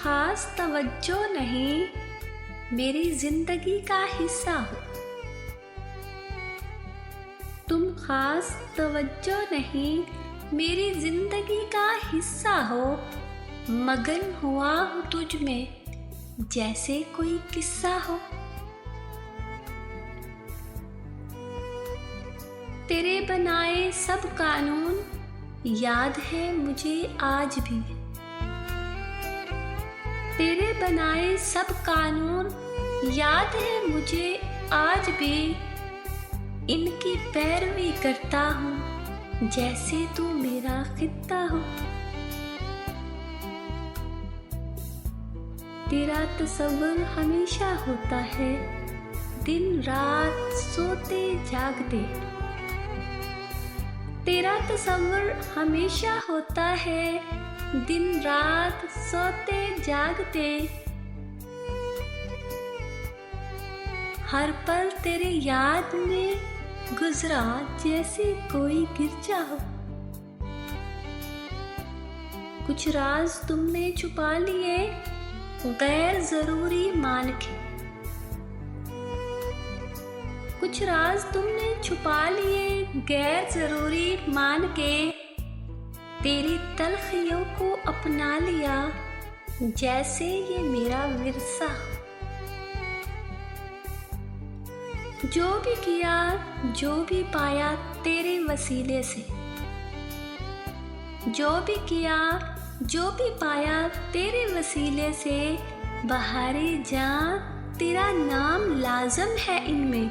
खास तवज्जो नहीं, मेरी जिंदगी का हिस्सा हो। तुम खास तवज्जो नहीं, मेरी जिंदगी का हिस्सा हो। मगन हुआ हूँ तुझ में जैसे कोई किस्सा हो। तेरे बनाए सब कानून याद है मुझे आज भी। तेरे बनाए सब कानून याद है मुझे आज भी। इनकी पैरवी करता हूँ जैसे तू मेरा खित्ता हो। तेरा तसव्वुर हमेशा होता है दिन रात सोते जागते। तेरा तसव्वुर हमेशा होता है दिन रात सोते जागते। हर पल तेरे याद में गुजरा जैसे कोई गिरजा हो। कुछ राज तुमने छुपा लिए गैर जरूरी मान के। कुछ राज तुमने छुपा लिए गैर जरूरी मान के। तेरी तलखियों को अपना लिया जैसे ये मेरा विरसा। जो भी किया जो भी पाया तेरे वसीले से। जो भी किया जो भी पाया तेरे वसीले से। बहारे जान तेरा नाम लाजम है इनमें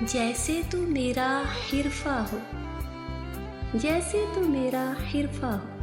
जैसे तू मेरा हिरफा हो। जैसे तू मेरा हिरफा हो।